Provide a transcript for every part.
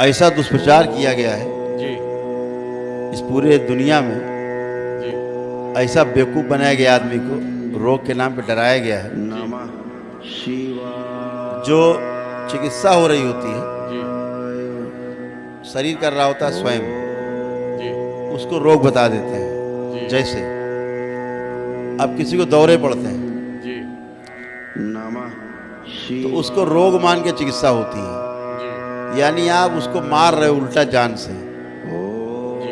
ऐसा दुष्प्रचार किया गया है जी इस पूरे दुनिया में, जी ऐसा बेवकूफ़ बनाया गया आदमी को, रोग के नाम पे डराया गया है। जो चिकित्सा हो रही होती है, जी शरीर कर रहा होता है स्वयं, जी उसको रोग बता देते हैं। जी जैसे अब किसी को दौरे पड़ते हैं जी तो उसको रोग मान के चिकित्सा होती है, जी यानी आप उसको मार रहे हो उल्टा जान से।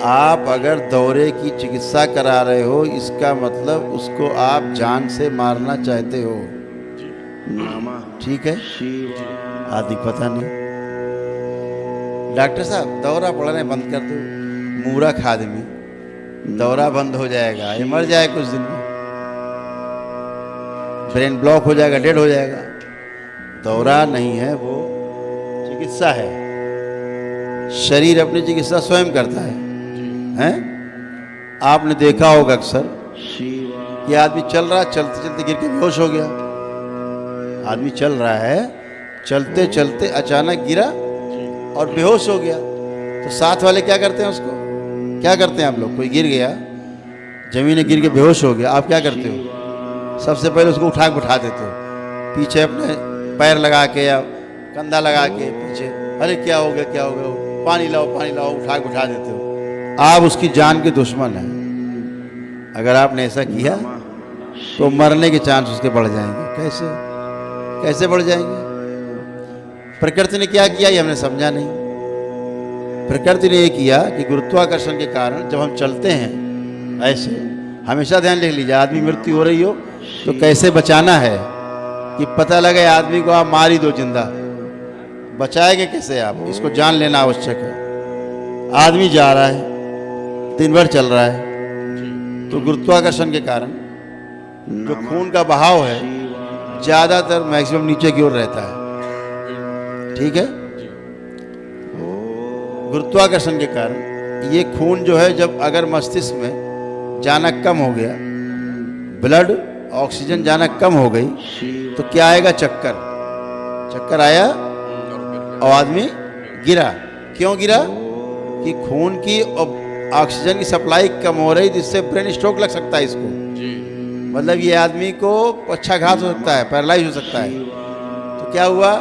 आप अगर दौरे की चिकित्सा करा रहे हो, इसका मतलब उसको आप जान से मारना चाहते हो। ठीक है, आदि पता नहीं। डॉक्टर साहब दौरा पड़ने बंद कर दो, मूर्ख आदमी, दौरा बंद हो जाएगा, ये मर जाए कुछ दिन में, ब्रेन ब्लॉक हो जाएगा, डेड हो जाएगा। दौरा नहीं है, वो चिकित्सा है। शरीर अपनी चिकित्सा स्वयं करता है, हैं? आपने देखा होगा अक्सर कि आदमी चल रहा, चलते चलते गिर के बेहोश हो गया। आदमी चल रहा है, चलते चलते अचानक गिरा और बेहोश हो गया। तो साथ वाले क्या करते हैं उसको? क्या करते हैं आप लोग? कोई गिर गया, जमीन में गिर के बेहोश हो गया, आप क्या करते हो? सबसे पहले उसको उठा के बैठा देते हो, पीछे अपने पैर लगा के या कंधा लगा के पीछे, अरे क्या हो गया, क्या हो गया, पानी लाओ, पानी लाओ, उठा के बैठा देते हो। आप उसकी जान के दुश्मन हैं। अगर आपने ऐसा किया तो मरने के चांस उसके बढ़ जाएंगे। कैसे कैसे बढ़ जाएंगे? प्रकृति ने क्या किया ये हमने समझा नहीं। प्रकृति ने ये किया कि गुरुत्वाकर्षण के कारण जब हम चलते हैं ऐसे, हमेशा ध्यान रख लीजिए, आदमी मृत्यु हो रही हो तो कैसे बचाना है कि पता लगे आदमी को आप मार ही दो जिंदा, बचाएंगे कैसे आप? इसको जान लेना आवश्यक है। आदमी जा रहा है, दिन भर चल रहा है, तो गुरुत्वाकर्षण के कारण जो खून का बहाव है ज़्यादातर मैक्सिमम नीचे की ओर रहता है। ठीक है, गुरुत्वाकर्षण के कारण ये खून जो है, जब अगर मस्तिष्क में जाना कम हो गया, ब्लड ऑक्सीजन जाना कम हो गई, तो क्या आएगा? चक्कर। चक्कर आया और आदमी गिरा। क्यों गिरा? कि खून की और ऑक्सीजन की सप्लाई कम हो रही, जिससे ब्रेन स्ट्रोक लग सकता है इसको। मतलब ये आदमी को पक्षाघात हो सकता है, पैरालाइज हो सकता है। तो क्या हुआ?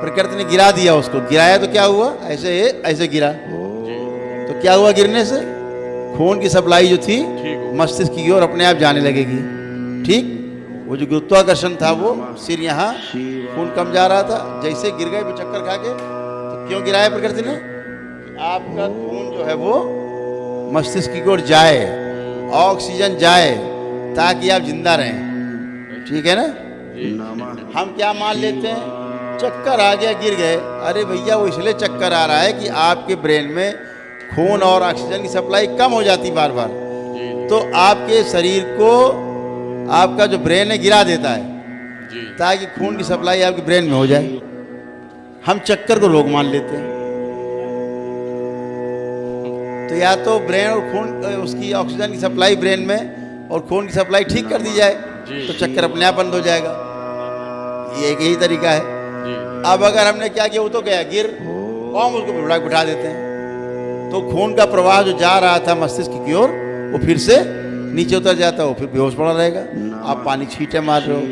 प्रकृति ने गिरा दिया उसको। गिराया तो क्या हुआ? ऐसे गिरा। तो क्या हुआ गिरने से? खून की सप्लाई जो थी मस्तिष्क की ओर अपने आप जाने लगेगी। ठीक, वो जो गुरुत्वाकर्षण था, वो सिर यहाँ, खून कम जा रहा था, जैसे गिर गए चक्कर खा के। तो क्यों गिराया प्रकृति ने? आपका खून जो है वो मस्तिष्क की ओर जाए, ऑक्सीजन जाए, ताकि आप जिंदा रहें। ठीक है ना? हम क्या मान लेते हैं? चक्कर आ गया, गिर गए। अरे भैया, वो इसलिए चक्कर आ रहा है कि आपके ब्रेन में खून और ऑक्सीजन की सप्लाई कम हो जाती बार बार, तो आपके शरीर को आपका जो ब्रेन है गिरा देता है, ताकि खून की सप्लाई आपके ब्रेन में हो जाए। हम चक्कर को रोग मान लेते हैं। तो या तो ब्रेन और खून, उसकी ऑक्सीजन की सप्लाई ब्रेन में और खून की सप्लाई ठीक कर दी जाए, तो चक्कर अपने आप बंद हो जाएगा। ये एक यही तरीका है। अब अगर हमने क्या किया, वो तो गया गिर, और उसको बिठा देते हैं, तो खून का प्रवाह जो जा रहा था मस्तिष्क की ओर, वो फिर से नीचे उतर जाता है, वो फिर बेहोश पड़ा रहेगा। आप पानी छींटे मार रहे हो,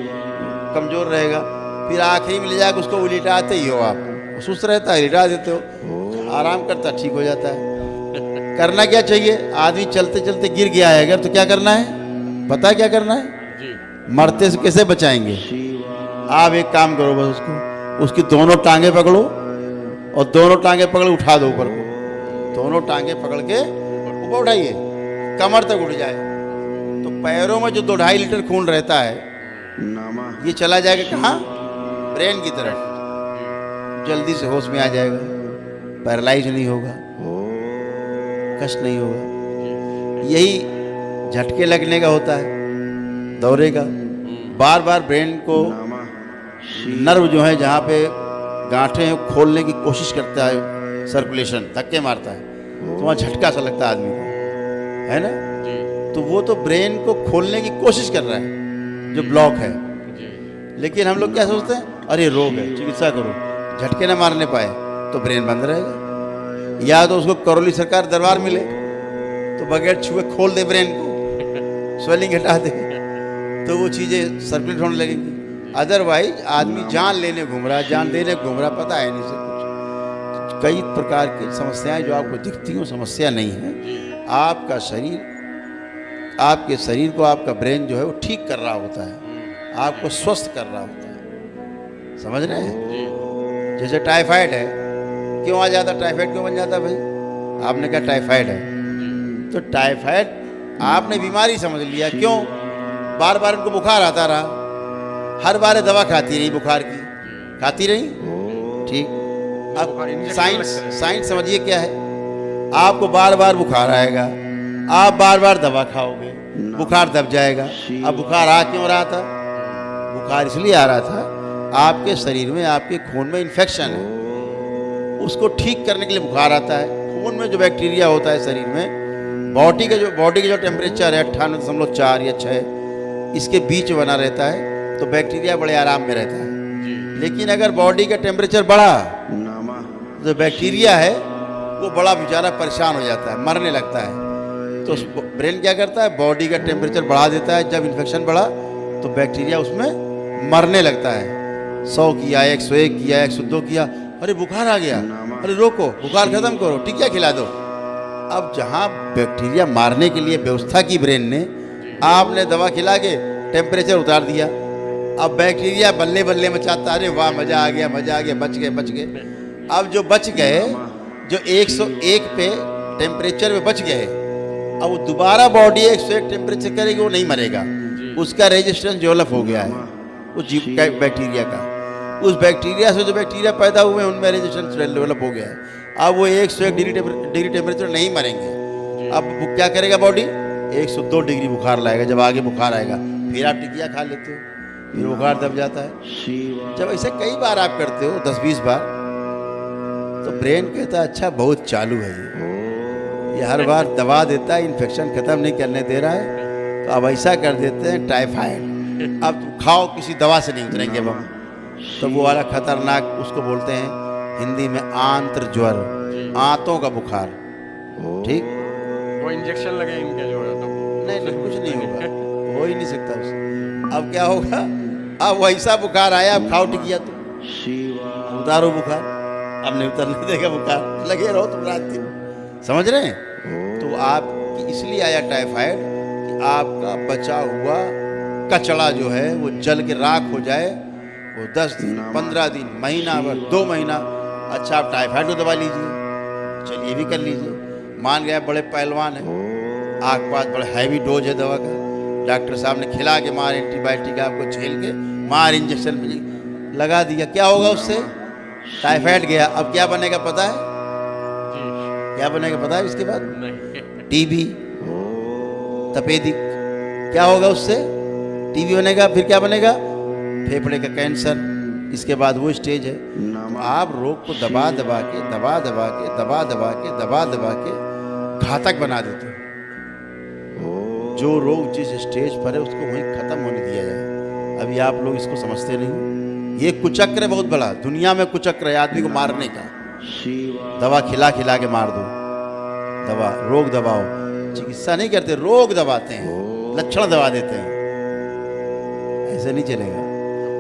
कमजोर रहेगा। फिर आखिरी में ले जाकर उसको उलिटाते ही हो, आप सुस्त रहता है, लिटा देते हो, आराम करता, ठीक हो जाता है। करना क्या चाहिए? आदमी चलते चलते गिर गया है अगर, तो क्या करना है? पता है क्या करना है? मरते से कैसे बचाएंगे? आप एक काम करो, बस उसकी दोनों टांगे पकड़ो और दोनों टांगे पकड़ उठा दो ऊपर को। दोनों टांगे पकड़ के ऊपर उठाइए, कमर तक उठ जाए, तो पैरों में जो 2-2.5 लीटर खून रहता है, ये चला जाएगा कहाँ? ब्रेन की तरफ। जल्दी से होश में आ जाएगा, पैरालाइज नहीं होगा, कष्ट नहीं होगा। यही झटके लगने का होता है दौरे का। बार बार ब्रेन को नर्व जो है, जहाँ पे गांठें हैं, खोलने की कोशिश करता है, सर्कुलेशन धक्के मारता है, तो वहाँ झटका सा लगता है आदमी को, है ना? तो वो तो ब्रेन को खोलने की कोशिश कर रहा है जो ब्लॉक है। लेकिन हम लोग क्या सोचते हैं? अरे रोग है, चिकित्सा करो, झटके ना मारने पाए तो ब्रेन बंद रहेगा। या तो उसको करौली सरकार दरबार मिले तो बगैर छुए खोल दे ब्रेन को, स्वेलिंग हटा दे, तो वो चीज़ें सर्कुलेट होने लगेंगी। अदरवाइज आदमी जान लेने घूम रहा है, जान देने घूम रहा, पता है नहीं से कुछ। कई प्रकार की समस्याएं जो आपको दिखती हैं समस्या नहीं है। आपका शरीर, आपके शरीर को आपका ब्रेन जो है वो ठीक कर रहा होता है, आपको स्वस्थ कर रहा होता है। समझ रहे हैं? जैसे टाइफाइड है, क्यों आ जाता, टाइफाइड क्यों बन जाता भाई? आपने कहा टाइफाइड है, तो टाइफाइड आपने बीमारी समझ लिया। क्यों? बार बार उनको बुखार आता रहा, हर बार दवा खाती रही, बुखार की खाती रही, ठीक। अब साइंस समझिए क्या है। आपको बार बार बुखार आएगा, आप बार बार दवा खाओगे, बुखार दब जाएगा। अब बुखार आ क्यों रहा था? बुखार इसलिए आ रहा था, आपके शरीर में, आपके खून में इन्फेक्शन है, उसको ठीक करने के लिए बुखार आता है। खून में जो बैक्टीरिया होता है शरीर में, बॉडी का जो टेम्परेचर है 98.4 या 6 इसके बीच बना रहता है, तो बैक्टीरिया बड़े आराम में रहता है। लेकिन अगर बॉडी का टेम्परेचर बढ़ा तो बैक्टीरिया है वो बड़ा बेचारा परेशान हो जाता है, मरने लगता है। तो ब्रेन क्या करता है? बॉडी का टेम्परेचर बढ़ा देता है। जब इन्फेक्शन बढ़ा तो बैक्टीरिया उसमें मरने लगता है। 100 किया, 101 किया, 102 किया, अरे बुखार आ गया, अरे रोको, बुखार खत्म करो, टीका खिला दो। अब जहाँ बैक्टीरिया मारने के लिए व्यवस्था की ब्रेन ने, आपने दवा खिला के टेम्परेचर उतार दिया। अब बैक्टीरिया बल्ले बल्ले मचाता, अरे वाह मजा आ गया, मजा आ गया, बच गए। अब जो बच गए, जो 101 पे टेम्परेचर में बच गए, अब वो दोबारा बॉडी 101 टेम्परेचर करेगी, वो नहीं मरेगा। उसका रेजिस्टेंस डेवलप हो गया है उस बैक्टीरिया का। उस बैक्टीरिया से जो बैक्टीरिया पैदा हुए हैं उनमें रेजिस्टेंस डेवलप हो गया है। अब वो 101 डिग्री टेम्परेचर नहीं मरेंगे। अब वो क्या करेगा बॉडी? 102 डिग्री बुखार लाएगा। जब आगे बुखार आएगा फिर आप टिकिया खा लेते हो, फिर बुखार दब जाता है। जब ऐसे कई बार आप करते हो, 10-20 बार, तो ब्रेन कहता है अच्छा बहुत चालू है ये हर बार दवा देता है, इन्फेक्शन खत्म नहीं करने दे रहा है, तो अब ऐसा कर देते हैं टाइफाइड, अब खाओ, किसी दवा से नहीं उतरेंगे हम। तो वो वाला खतरनाक, उसको बोलते हैं हिंदी में आंत्र ज्वर, आंतों का बुखार, ठीक। वो इंजेक्शन लगे इनके जो है तो नहीं कुछ नहीं होगा, हो ही नहीं सकता उससे। अब क्या होगा? अब वैसा बुखार आया, अब खाओ टिकिया, तो उतारो बुखार, अब नहीं उतरने देगा बुखार, लगे रहो तुम रात दिन। समझ रहे हैं? तो आप इसलिए आया टाइफाइड कि आपका बचा हुआ कचड़ा जो है वो जल के राख हो जाए। वो 10 दिन, 15 दिन, महीना भर, 2 महीना। अच्छा, आप टाइफाइड को दवा लीजिए, चलिए भी कर लीजिए। मान गया बड़े पहलवान है, आपके पास बड़ा हैवी डोज है दवा का, डॉक्टर साहब ने खिला के मार एंटीबायोटिक आपको झेल के मार इंजेक्शन लगा दिया, क्या होगा उससे? टाइफाइड गया। अब क्या बनेगा पता है? क्या बनेगा पता है इसके बाद? टीबी, तपेदिक। क्या होगा उससे? टीबी बनेगा। फिर क्या बनेगा? फेफड़े का कैंसर। इसके बाद वो स्टेज है। आप रोग को दबा दबा के घातक बना देते हो। जो रोग जिस स्टेज पर है उसको वहीं खत्म होने दिया जाए। अभी आप लोग इसको समझते नहीं। ये कुचक्र है बहुत बड़ा, दुनिया में कुचक्र है आदमी को मारने का। दवा खिला खिला के मार दो, दवा, रोग दबाओ। चिकित्सा नहीं करते, रोग दबाते हैं, लक्षण दबा देते हैं। ऐसे नहीं चलेगा।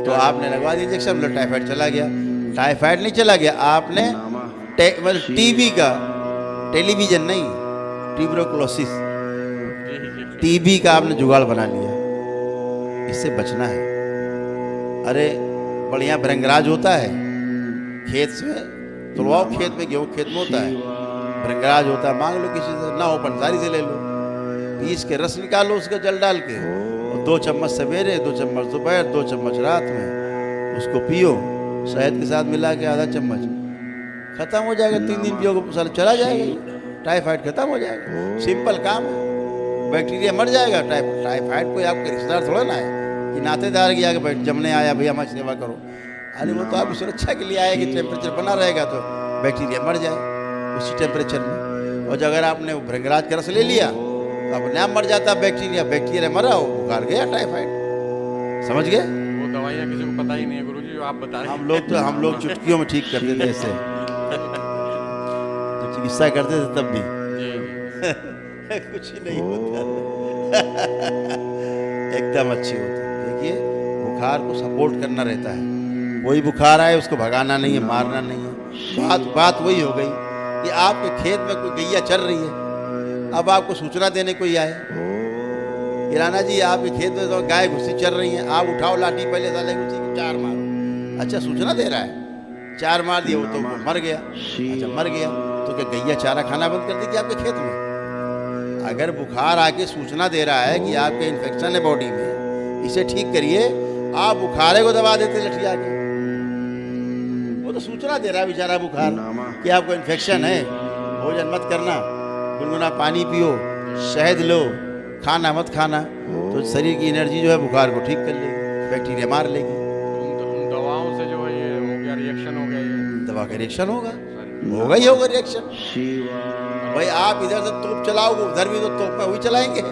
तो आपने लगवा दिया इंजेक्शन, मतलब टाइफाइड चला गया। टाइफाइड नहीं चला गया, आपने मतलब टीबी का, टेलीविजन नहीं, ट्यूबरकुलोसिस, टीबी का आपने जुगाड़ बना लिया। इससे बचना है। अरे बढ़िया भृंगराज होता है, खेत से तुड़वाओ, खेत में गेहूँ खेत में होता है, भृंगराज होता है, मांग लो किसी से, ना हो पंसारी से ले लो, पीस के रस निकालो उसका जल डाल के, और 2 चम्मच सवेरे, 2 चम्मच दोपहर, 2 चम्मच रात में उसको पियो, शहद के साथ मिला के आधा चम्मच, खत्म हो जाएगा। 3 दिन पियोगे चला जाएगा, टाइफाइड खत्म हो जाएगा। सिंपल काम है, बैक्टीरिया मर जाएगा। टाइफाइड कोई आपका रिश्तेदार थोड़ा ना है कि नातेदार की आगे बैठ जमने आया, भैया हमारी सेवा करो। अरे वो तो आपकी सुरक्षा के लिए आया कि टेम्परेचर बना रहेगा तो बैक्टीरिया मर जाए उसी टेम्परेचर में। और अगर आपने भृंगराज का रस ले लिया तो अपने आप मर जाता बैक्टीरिया, बैक्टीरिया मरा हो, बुखार गया, टाइफाइड। समझ गए? वो दवाइयाँ किसी को पता ही नहीं है गुरुजी, जो आप बता रहे हैं। हम लोग चुटकियों में ठीक करते थे ऐसे। चिकित्सा करते थे तब भी जी जी कुछ नहीं होता एकदम अच्छे होते। देखिए बुखार को सपोर्ट करना रहता है, कोई बुखार आए उसको भगाना नहीं है, मारना नहीं है। बात वही हो गई कि आपके खेत में कोई गैया चल रही है, अब आपको सूचना देने कोई आए कि राणा जी आपके खेत में तो गाय घुसी चल रही हैं, आप उठाओ लाठी, पहले साले घुसी को 4 मारो। अच्छा सूचना दे रहा है, 4 मार दिया वो तो मर गया। अच्छा मर गया तो क्या गैया चारा खाना बंद कर देगी आपके खेत में? अगर बुखार आके सूचना दे रहा है कि आपके इन्फेक्शन है बॉडी में, इसे ठीक करिए, आप बुखारे को दबा देते लठिया के। वो तो सूचना दे रहा है बेचारा बुखार कि आपको इन्फेक्शन है, भोजन मत करना, गुनगुना पानी पियो, शहद लो, खाना मत खाना, तो शरीर की एनर्जी जो है बुखार को ठीक कर लेगी, बैक्टीरिया मार लेगी। उन दवाओं से जो है ये हो गया, रिएक्शन हो गया, ये दवा का रिएक्शन होगा ही होगा रिएक्शन। भाई आप इधर से तोप चलाओगे, उधर भी तो तोप में वही चलाएंगे।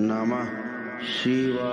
नमः शिवाय।